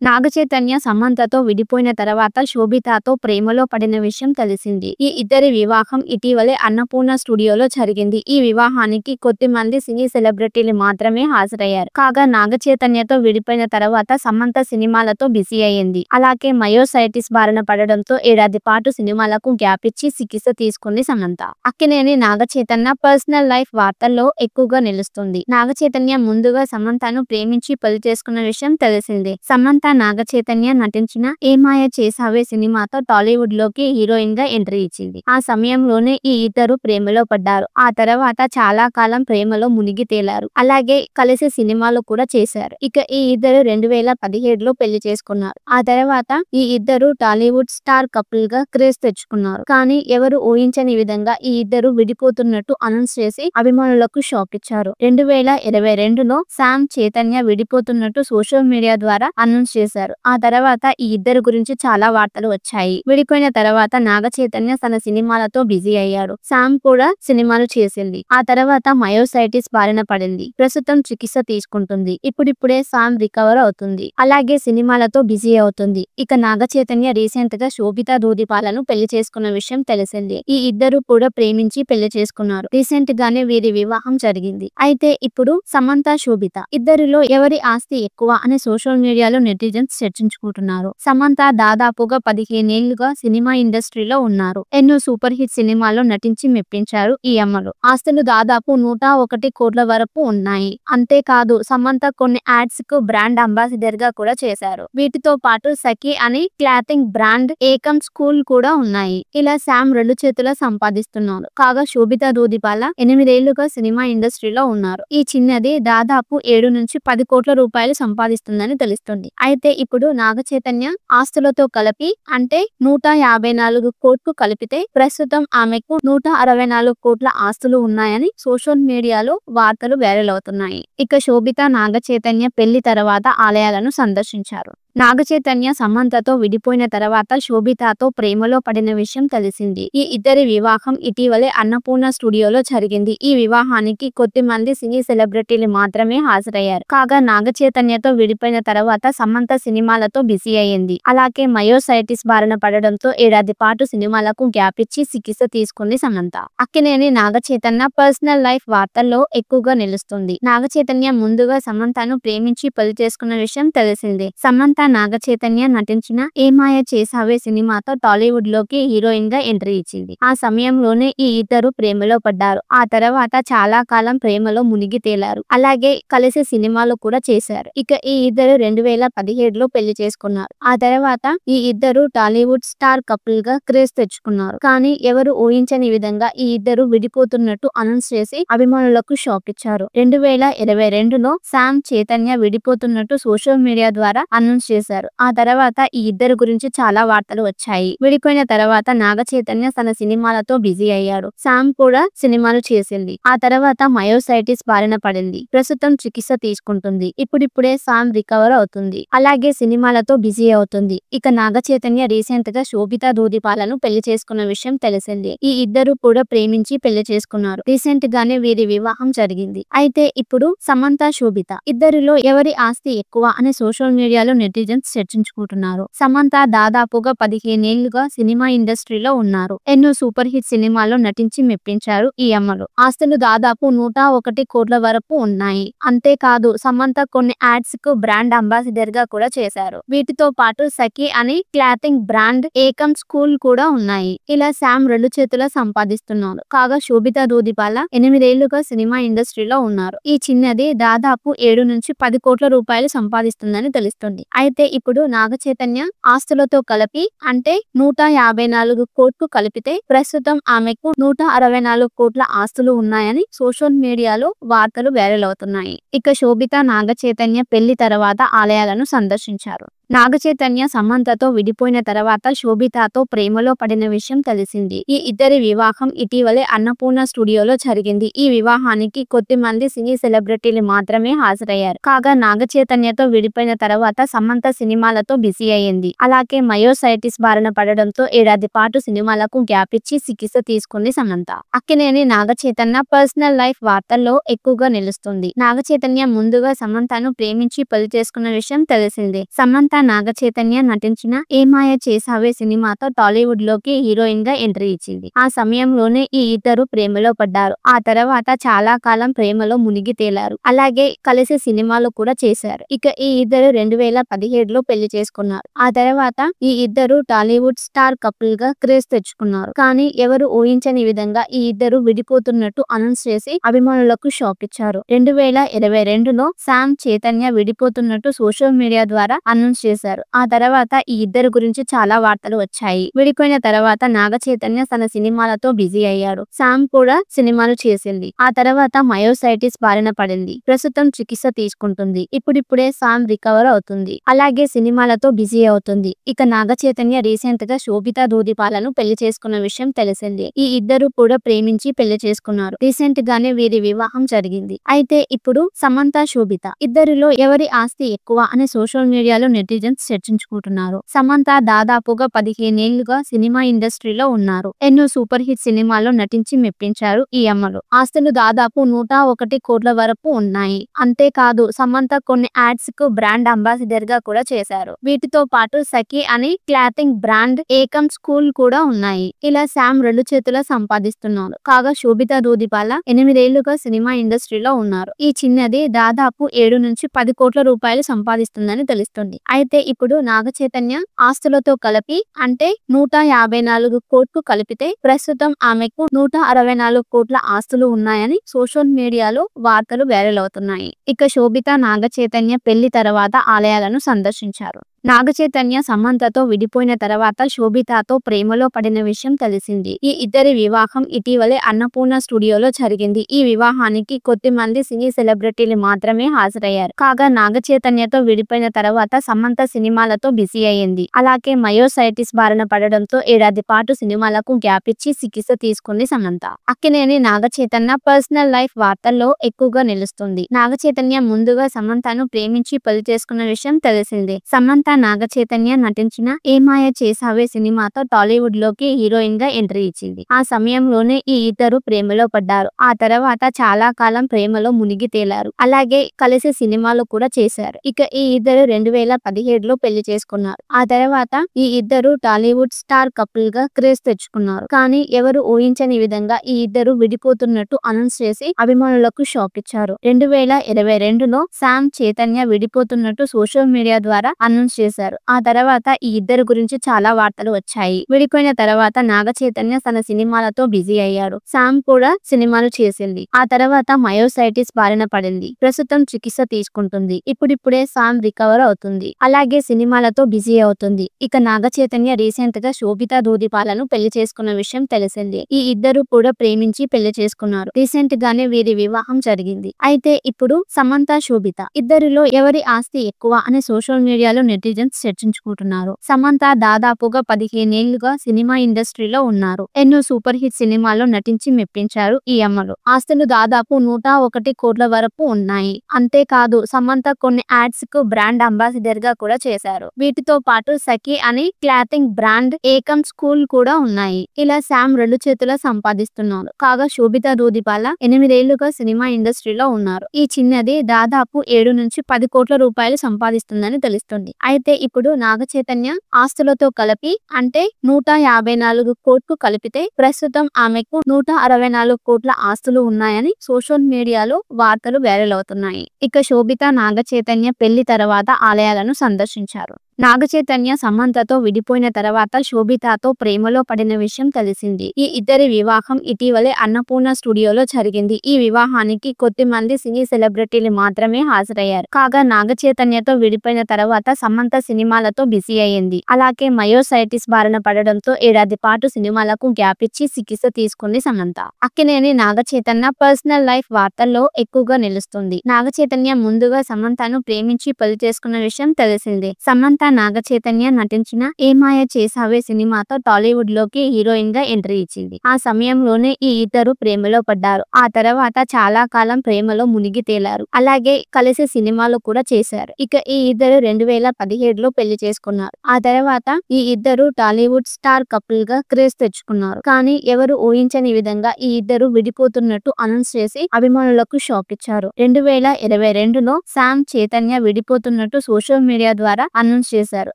నాగచైతన్య సమంతతో విడిపోయిన తర్వాత శోభితతో ప్రేమలో పడిన విషయం తెలిసింది. ఈ ఇద్దరి వివాహం ఇటీవలే అన్నపూర్ణ స్టూడియోలో జరిగింది. ఈ వివాహానికి కొద్దిమంది సినీ సెలబ్రిటీలు మాత్రమే హాజరయ్యారు. కాగా నాగచైతన్యతో విడిపోయిన తర్వాత సమంత సినిమాలతో బిజీ అయ్యింది. అలాగే మయోసైటిస్ బారిన పడడంతో ఏడాది పాటు సినిమాలకు గ్యాప్ ఇచ్చి చికిత్స తీసుకుంది సమంత. అక్కినేని నాగచైతన్య పర్సనల్ లైఫ్ వార్తల్లో ఎక్కువగా నిలుస్తుంది. నాగచైతన్య ముందుగా సమంతను ప్రేమించి పెళ్లి చేసుకున్న విషయం తెలిసిందే. సమంత నాగచైతన్య నటించిన ఏ మాయ చేసావే సినిమాతో టాలీవుడ్ లోకి హీరోయిన్ గా ఎంట్రీ ఇచ్చింది. ఆ సమయంలోనే ఈ ఇద్దరు ప్రేమలో పడ్డారు. ఆ తర్వాత చాలా కాలం ప్రేమలో మునిగి తేలారు. అలాగే కలిసి సినిమాలు కూడా చేశారు. ఇక ఈ ఇద్దరు 2017లో పెళ్లి చేసుకున్నారు. ఆ తర్వాత ఈ ఇద్దరు టాలీవుడ్ స్టార్ కపుల్ గా క్రేజ్ తెచ్చుకున్నారు. కానీ ఎవరు ఊహించని విధంగా ఈ ఇద్దరు విడిపోతున్నట్టు అనౌన్స్ చేసి అభిమానులకు షాక్ ఇచ్చారు. 2022లో శామ్ చైతన్య విడిపోతున్నట్టు సోషల్ మీడియా ద్వారా అనౌన్స్ చేశారు. ఆ తర్వాత ఈ ఇద్దరు గురించి చాలా వార్తలు వచ్చాయి. విడిపోయిన తర్వాత నాగచైతన్య తన సినిమాలతో బిజీ అయ్యాడు. శామ్ కూడా సినిమాలు చేసింది. ఆ తర్వాత మయోసైటిస్ బారిన పడింది. ప్రస్తుతం చికిత్స తీసుకుంటుంది. ఇప్పుడిప్పుడే శామ్ రికవర్ అవుతుంది. అలాగే సినిమాలతో బిజీ అవుతుంది. ఇక నాగచైతన్య రీసెంట్ గా శోభితా ధూళిపాలను పెళ్లి చేసుకున్న విషయం తెలిసిందే. ఈ ఇద్దరు కూడా ప్రేమించి పెళ్లి చేసుకున్నారు. రీసెంట్ గానే వీరి వివాహం జరిగింది. అయితే ఇప్పుడు సమంత శోభిత ఇద్దరిలో ఎవరి ఆస్తి ఎక్కువ అని సోషల్ మీడియాలో నెటిజన్స్ చర్చించుకుంటున్నారు. సమంత దాదాపుగా 15 ఏళ్లుగా సినిమా ఇండస్ట్రీలో ఉన్నారు. ఎన్నో సూపర్ హిట్ సినిమాల్లో నటించి మెప్పించారు ఈ అమ్మలు. ఆస్తులు దాదాపు 101 కోట్ల వరకు ఉన్నాయి. అంతేకాదు సమంత కొన్ని యాడ్స్ కు బ్రాండ్ అంబాసిడర్ గా కూడా చేశారు. వీటితో పాటు సఖి అని క్లాతింగ్ బ్రాండ్, ఏకం స్కూల్ కూడా ఉన్నాయి. ఇలా శామ్ 2 చేతుల సంపాదిస్తున్నారు. కాగా శోభిత ధూళిపాల 8 ఏళ్లుగా సినిమా ఇండస్ట్రీలో ఉన్నారు. ఈ చిన్నది దాదాపు 7 నుంచి 10 కోట్ల రూపాయలు సంపాదిస్తుందని తెలుస్తుంది. అయితే ఇప్పుడు నాగచైతన్య ఆస్తులతో కలిపి అంటే 154 కోట్లు కలిపితే ప్రస్తుతం ఆమెకు 164 కోట్ల ఆస్తులు ఉన్నాయని సోషల్ మీడియాలో వార్తలు వైరల్ అవుతున్నాయి. ఇక శోభిత నాగచైతన్య పెళ్లి తర్వాత ఆలయాలను సందర్శించారు. నాగచైతన్య సమంతతో విడిపోయిన తర్వాత శోభితతో ప్రేమలో పడిన విషయం తెలిసింది. ఈ ఇద్దరి వివాహం ఇటీవలే అన్నపూర్ణ స్టూడియోలో జరిగింది. ఈ వివాహానికి కొద్దిమంది సినీ సెలబ్రిటీలు మాత్రమే హాజరయ్యారు. కాగా నాగచైతన్యతో విడిపోయిన తర్వాత సమంత సినిమాలతో బిజీ అయ్యింది. అలాగే మయోసైటిస్ బారిన పడడంతో ఏడాది పాటు సినిమాలకు గ్యాప్ ఇచ్చి చికిత్స తీసుకుంది సమంత. అక్కినేని నాగచైతన్య పర్సనల్ లైఫ్ వార్తల్లో ఎక్కువగా నిలుస్తుంది. నాగచైతన్య ముందుగా సమంతను ప్రేమించి పెళ్లి చేసుకున్న విషయం తెలిసిందే. సమంత నాగచైతన్య నటించిన ఏ మాయ చేసావే సినిమాతో టాలీవుడ్ లోకి హీరోయిన్ గా ఎంట్రీ ఇచ్చింది. ఆ సమయంలోనే ఈ ఇద్దరు ప్రేమలో పడ్డారు. ఆ తర్వాత చాలా కాలం ప్రేమలో మునిగి తేలారు. అలాగే కలిసి సినిమాలు కూడా చేశారు. ఇక ఈ ఇద్దరు 2017లో పెళ్లి చేసుకున్నారు. ఆ తర్వాత ఈ ఇద్దరు టాలీవుడ్ స్టార్ కపుల్ గా క్రేజ్ తెచ్చుకున్నారు. కానీ ఎవరు ఊహించని విధంగా ఈ ఇద్దరు విడిపోతున్నట్టు అనౌన్స్ చేసి అభిమానులకు షాక్ ఇచ్చారు. 2022లో శామ్ చైతన్య విడిపోతున్నట్టు సోషల్ మీడియా ద్వారా అనౌన్స్ చేశారు. ఆ తర్వాత ఈ ఇద్దరు గురించి చాలా వార్తలు వచ్చాయి. విడిపోయిన తర్వాత నాగచైతన్య తన సినిమాలతో బిజీ అయ్యాడు. శామ్ కూడా సినిమాలు చేసింది. ఆ తర్వాత మయోసైటిస్ బారిన పడింది. ప్రస్తుతం చికిత్స తీసుకుంటుంది. ఇప్పుడిప్పుడే శామ్ రికవర్ అవుతుంది. అలాగే సినిమాలతో బిజీ అవుతుంది. ఇక నాగచైతన్య రీసెంట్ గా శోభితా ధూళిపాలను పెళ్లి చేసుకున్న విషయం తెలిసిందే. ఈ ఇద్దరు కూడా ప్రేమించి పెళ్లి చేసుకున్నారు. రీసెంట్ గానే వీరి వివాహం జరిగింది. అయితే ఇప్పుడు సమంత శోభిత ఇద్దరిలో ఎవరి ఆస్తి ఎక్కువ అని సోషల్ మీడియాలో నెటిజన్స్ చర్చించుకుంటున్నారు. సమంత దాదాపుగా 15 ఏళ్లుగా సినిమా ఇండస్ట్రీలో ఉన్నారు. ఎన్నో సూపర్ హిట్ సినిమాల్లో నటించి మెప్పించారు ఈ అమ్మలు. ఆస్తులు దాదాపు 101 కోట్ల వరకు ఉన్నాయి. అంతేకాదు సమంత కొన్ని యాడ్స్ కు బ్రాండ్ అంబాసిడర్ గా కూడా చేశారు. వీటితో పాటు సఖి అని క్లాతింగ్ బ్రాండ్, ఏకం స్కూల్ కూడా ఉన్నాయి. ఇలా శామ్ 2 చేతుల సంపాదిస్తున్నారు. కాగా శోభిత ధూళిపాల 8 ఏళ్లుగా సినిమా ఇండస్ట్రీలో ఉన్నారు. ఈ చిన్నది దాదాపు 7 నుంచి 10 కోట్ల రూపాయలు సంపాదిస్తుందని తెలుస్తుంది. అయితే ఇప్పుడు నాగచైతన్య ఆస్తులతో కలిపి అంటే 154 కోట్లు కలిపితే ప్రస్తుతం ఆమెకు 164 కోట్ల ఆస్తులు ఉన్నాయని సోషల్ మీడియాలో వార్తలు వైరల్ అవుతున్నాయి. ఇక శోభిత నాగచైతన్య పెళ్లి తర్వాత ఆలయాలను సందర్శించారు. నాగచైతన్య సమంతతో విడిపోయిన తర్వాత శోభితతో ప్రేమలో పడిన విషయం తెలిసింది. ఈ ఇద్దరి వివాహం ఇటీవలే అన్నపూర్ణ స్టూడియోలో జరిగింది. ఈ వివాహానికి కొద్దిమంది సినీ సెలబ్రిటీలు మాత్రమే హాజరయ్యారు. కాగా నాగచైతన్యతో విడిపోయిన తర్వాత సమంత సమంత సినిమాలతో బిజీ అయ్యింది. అలాగే మయోసైటిస్ బారిన పడడంతో ఏడాది పాటు సినిమాలకు గ్యాప్ ఇచ్చి చికిత్స తీసుకుంది సమంత. అక్కినేని నాగచైతన్య పర్సనల్ లైఫ్ వార్తల్లో ఎక్కువగా నిలుస్తుంది. నాగచైతన్య ముందుగా సమంతను ప్రేమించి పెళ్లి చేసుకున్న విషయం తెలిసిందే. సమంత నాగచైతన్య నటించిన ఏ మాయ చేసావే సినిమాతో టాలీవుడ్ లోకి హీరోయిన్ గా ఎంట్రీ ఇచ్చింది. ఆ సమయంలోనే ఈ ఇద్దరు ప్రేమలో పడ్డారు. ఆ తర్వాత చాలా కాలం ప్రేమలో మునిగి తేలారు. అలాగే కలిసి సినిమాలు కూడా చేశారు. ఇక ఈ ఇద్దరు 2017లో పెళ్లి చేసుకున్నారు. ఆ తర్వాత ఈ ఇద్దరు టాలీవుడ్ స్టార్ కపుల్ గా క్రేజ్ తెచ్చుకున్నారు. కానీ ఎవరు ఊహించని విధంగా ఈ ఇద్దరు విడిపోతున్నట్టు అనౌన్స్ చేసి అభిమానులకు షాక్ ఇచ్చారు. 2022లో శామ్ చైతన్య విడిపోతున్నట్టు సోషల్ మీడియా ద్వారా అనౌన్స్ చేశారు. ఆ తర్వాత ఈ ఇద్దరు గురించి చాలా వార్తలు వచ్చాయి. విడిపోయిన తర్వాత నాగ చైతన్య తన సినిమాలతో బిజీ అయ్యారు. శామ్ కూడా సినిమాలు చేసింది. ఆ తర్వాత మయోసైటిస్ బారిన పడింది. ప్రస్తుతం చికిత్స తీసుకుంటుంది. ఇప్పుడిప్పుడే శామ్ రికవర్ అవుతుంది. అలాగే సినిమాలతో బిజీ అవుతుంది. ఇక నాగ చైతన్య రీసెంట్ గా శోభితా దూదిపాలను పెళ్లి చేసుకున్న విషయం తెలిసిందే. ఈ ఇద్దరు కూడా ప్రేమించి పెళ్లి చేసుకున్నారు. రీసెంట్ గానే వీరి వివాహం జరిగింది. అయితే ఇప్పుడు సమంత శోభిత ఇద్దరిలో ఎవరి ఆస్తి ఎక్కువ అని సోషల్ మీడియాలో నెటిజన్స్ చర్చించుకుంటున్నారు. సమంత దాదాపుగా 15 ఏళ్లుగా సినిమా ఇండస్ట్రీలో ఉన్నారు. ఎన్నో సూపర్ హిట్ సినిమాల్లో నటించి మెప్పించారు ఈ అమ్మలు. ఆస్తులు దాదాపు 101 కోట్ల వరకు ఉన్నాయి. అంతేకాదు సమంత కొన్ని యాడ్స్ కు బ్రాండ్ అంబాసిడర్ గా కూడా చేశారు. వీటితో పాటు సఖి అని క్లాతింగ్ బ్రాండ్, ఏకం స్కూల్ కూడా ఉన్నాయి. ఇలా శామ్ 2 చేతుల సంపాదిస్తున్నారు. కాగా శోభితా దూదిపాల 8 ఏళ్లుగా సినిమా ఇండస్ట్రీలో ఉన్నారు. ఈ చిన్నది దాదాపు 7 నుంచి 10 కోట్ల రూపాయలు సంపాదిస్తుందని తెలుస్తుంది. అయితే ఇప్పుడు నాగ చైతన్య ఆస్తులతో కలిపి అంటే 154 కోట్లు కలిపితే ప్రస్తుతం ఆమెకు 164 కోట్ల ఆస్తులు ఉన్నాయని సోషల్ మీడియాలో వార్తలు వైరల్ అవుతున్నాయి. ఇక శోభిత నాగ చైతన్య పెళ్లి తర్వాత ఆలయాలను సందర్శించారు. నాగ చైతన్య సమంతతో విడిపోయిన తర్వాత శోభితతో ప్రేమలో పడిన విషయం తెలిసింది. ఈ ఇద్దరి వివాహం ఇటీవలే అన్నపూర్ణ స్టూడియోలో జరిగింది. ఈ వివాహానికి కొద్దిమంది సినీ సెలబ్రిటీలు మాత్రమే హాజరయ్యారు. కాగా నాగ చైతన్యతో విడిపోయిన తర్వాత సమంత సినిమాలతో బిజీ అయ్యింది. అలాగే మయోసైటిస్ బారిన పడడంతో ఏడాది పాటు సినిమాలకు గ్యాప్ ఇచ్చి చికిత్స తీసుకుంది సమంత. అక్కినేని నాగ చైతన్య పర్సనల్ లైఫ్ వార్తల్లో ఎక్కువగా నిలుస్తుంది. నాగ చైతన్య ముందుగా సమంతను ప్రేమించి పెళ్లి చేసుకున్న విషయం తెలిసిందే. సమంత నాగ చైతన్య నటించిన ఏ మాయ చేసావే సినిమాతో టాలీవుడ్ లోకి హీరోయిన్ గా ఎంట్రీ ఇచ్చింది. ఆ సమయంలోనే ఈ ఇద్దరు ప్రేమలో పడ్డారు. ఆ తర్వాత చాలా కాలం ప్రేమలో మునిగి తేలారు. అలాగే కలిసి సినిమాలు కూడా చేశారు. ఇక ఈ ఇద్దరు 2017లో పెళ్లి చేసుకున్నారు. ఆ తర్వాత ఈ ఇద్దరు టాలీవుడ్ స్టార్ కపుల్ గా క్రేజ్ తెచ్చుకున్నారు. కానీ ఎవరు ఊహించని విధంగా ఈ ఇద్దరు విడిపోతున్నట్టు అనౌన్స్ చేసి అభిమానులకు షాక్ ఇచ్చారు. 2022లో శామ్ చైతన్య విడిపోతున్నట్టు సోషల్ మీడియా ద్వారా అనౌన్స్ చేశారు. ఆ తర్వాత ఈ ఇద్దరు గురించి చాలా వార్తలు వచ్చాయి. విడిపోయిన తర్వాత నాగ చైతన్య తన సినిమాలతో బిజీ అయ్యారు. శామ్ కూడా సినిమాలు చేసింది. ఆ తర్వాత మయోసైటిస్ బారిన పడింది. ప్రస్తుతం చికిత్స తీసుకుంటుంది. ఇప్పుడిప్పుడే శామ్ రికవర్ అవుతుంది. అలాగే సినిమాలతో బిజీ అవుతుంది. ఇక నాగ చైతన్య రీసెంట్ గా శోభితా దూదిపాలను పెళ్లి చేసుకున్న విషయం తెలిసిందే. ఈ ఇద్దరు కూడా ప్రేమించి పెళ్లి చేసుకున్నారు. రీసెంట్ గానే వీరి వివాహం జరిగింది. అయితే ఇప్పుడు సమంత శోభిత ఇద్దరిలో ఎవరి ఆస్తి ఎక్కువ అని సోషల్ మీడియాలో నెటిజన్స్ చర్చించుకుంటున్నారు. సమంత దాదాపుగా 15 ఏళ్లుగా సినిమా ఇండస్ట్రీలో ఉన్నారు. ఎన్నో సూపర్ హిట్ సినిమాల్లో నటించి మెప్పించారు ఈ అమ్మలు. ఆస్తులు దాదాపు 101 కోట్ల వరకు ఉన్నాయి. అంతేకాదు సమంత కొన్ని యాడ్స్ కు బ్రాండ్ అంబాసిడర్ గా కూడా చేశారు. వీటితో పాటు సఖి అని క్లాతింగ్ బ్రాండ్, ఏకం స్కూల్ కూడా ఉన్నాయి. ఇలా శామ్ 2 చేతుల సంపాదిస్తున్నారు. కాగా శోభితా దూదిపాల 8 ఏళ్లుగా సినిమా ఇండస్ట్రీలో ఉన్నారు. ఈ చిన్నది దాదాపు 7 నుంచి 10 కోట్ల రూపాయలు సంపాదిస్తుందని తెలుస్తుంది. అయితే ఇప్పుడు నాగ చైతన్య ఆస్తులతో కలిపి అంటే 154 కోట్లు కలిపితే ప్రస్తుతం ఆమెకు 164 కోట్ల ఆస్తులు ఉన్నాయని సోషల్ మీడియాలో వార్తలు వైరల్ అవుతున్నాయి. ఇక శోభిత నాగ చైతన్య పెళ్లి తర్వాత ఆలయాలను సందర్శించారు. నాగ చైతన్య సమంతతో విడిపోయిన తర్వాత శోభితతో ప్రేమలో పడిన విషయం తెలిసింది. ఈ ఇద్దరి వివాహం ఇటీవలే అన్నపూర్ణ స్టూడియోలో జరిగింది. ఈ వివాహానికి కొద్దిమంది సినీ సెలబ్రిటీలు మాత్రమే హాజరయ్యారు. కాగా నాగ చైతన్యతో విడిపోయిన తర్వాత సమంత సినిమాలతో బిజీ అయ్యింది. అలాగే మయోసైటిస్ బారిన పడడంతో ఏడాది పాటు సినిమాలకు గ్యాప్ ఇచ్చి చికిత్స తీసుకుంది సమంత. అక్కినేని నాగ చైతన్య పర్సనల్ లైఫ్ వార్తల్లో ఎక్కువగా నిలుస్తుంది. నాగ చైతన్య ముందుగా సమంతను ప్రేమించి పెళ్లి చేసుకున్న విషయం తెలిసిందే. సమంత నాగచైతన్య నటించిన ఏమాయ చేసావే సినిమాతో టాలీవుడ్ లోకి హీరోయిన్ గా ఎంట్రీ ఇచ్చింది. ఆ సమయంలోనే ఈ ఇద్దరు ప్రేమలో పడ్డారు. ఆ తర్వాత చాలా కాలం ప్రేమలో మునిగి తేలారు. అలాగే కలిసి సినిమాలు కూడా చేశారు. ఇక ఈ ఇద్దరు 2017లో పెళ్లి చేసుకున్నారు. ఆ తర్వాత ఈ ఇద్దరు టాలీవుడ్ స్టార్ కపుల్ గా క్రేజ్ తెచ్చుకున్నారు. కానీ ఎవరు ఊహించని విధంగా ఈ ఇద్దరు విడిపోతున్నట్టు అనౌన్స్ చేసి అభిమానులకు షాక్ ఇచ్చారు. 2022లో శామ్ చైతన్య విడిపోతున్నట్టు సోషల్ మీడియా ద్వారా అనౌన్స్ చేశారు.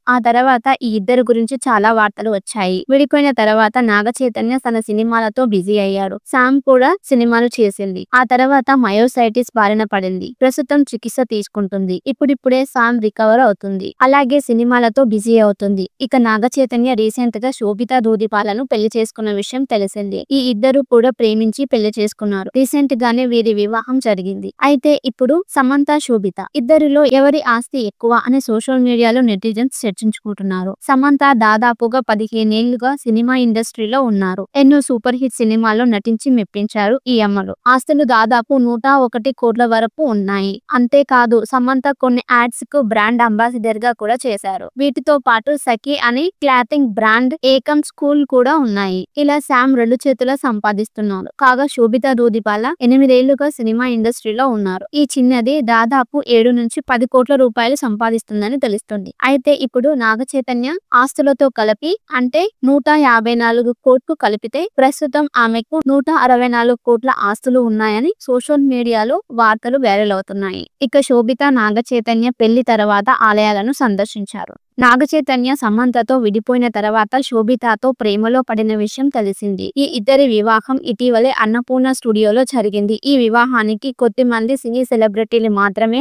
ఆ తర్వాత ఈ ఇద్దరు గురించి చాలా వార్తలు వచ్చాయి. విడిపోయిన తర్వాత నాగ చైతన్య తన సినిమాలతో బిజీ అయ్యాడు. శామ్ కూడా సినిమాలు చేసింది. ఆ తర్వాత మయోసైటిస్ బారిన పడింది. ప్రస్తుతం చికిత్స తీసుకుంటుంది. ఇప్పుడిప్పుడే శామ్ రికవర్ అవుతుంది. అలాగే సినిమాలతో బిజీ అవుతుంది. ఇక నాగ చైతన్య రీసెంట్ గా శోభితా దూదిపాలను పెళ్లి చేసుకున్న విషయం తెలిసింది. ఈ ఇద్దరు కూడా ప్రేమించి పెళ్లి చేసుకున్నారు. రీసెంట్ గానే వీరి వివాహం జరిగింది. అయితే ఇప్పుడు సమంత శోభిత ఇద్దరిలో ఎవరి ఆస్తి ఎక్కువ అని సోషల్ మీడియాలో నెటిజన్స్ చర్చించుకుంటున్నారు. సమంత దాదాపుగా 15 ఏళ్లుగా సినిమా ఇండస్ట్రీలో ఉన్నారు. ఎన్నో సూపర్ హిట్ సినిమాల్లో నటించి మెప్పించారు ఈ అమ్మలు. ఆస్తులు దాదాపు 101 కోట్ల వరకు ఉన్నాయి. అంతేకాదు సమంత కొన్ని యాడ్స్ కు బ్రాండ్ అంబాసిడర్ గా కూడా చేశారు. వీటితో పాటు సఖి అని క్లాతింగ్ బ్రాండ్, ఏకం స్కూల్ కూడా ఉన్నాయి. ఇలా శామ్ 2 చేతులా సంపాదిస్తున్నారు. కాగా శోభితా దూదిపాల 8 ఏళ్లుగా సినిమా ఇండస్ట్రీలో ఉన్నారు. ఈ చిన్నది దాదాపు 7 నుంచి 10 కోట్ల రూపాయలు సంపాదిస్తుందని తెలుస్తుంది. అయితే ఇప్పుడు నాగ చైతన్య ఆస్తులతో కలిపి అంటే 154 కోట్లు కలిపితే ప్రస్తుతం ఆమెకు 164 కోట్ల ఆస్తులు ఉన్నాయని సోషల్ మీడియాలో వార్తలు వైరల్ అవుతున్నాయి. ఇక శోభిత నాగ చైతన్య పెళ్లి తర్వాత ఆలయాలను సందర్శించారు. నాగ చైతన్య సమంతతో విడిపోయిన తర్వాత శోభితతో ప్రేమలో పడిన విషయం తెలిసింది. ఈ ఇద్దరి వివాహం ఇటీవలే అన్నపూర్ణ స్టూడియోలో జరిగింది. ఈ వివాహానికి కొద్దిమంది సినీ సెలబ్రిటీలు మాత్రమే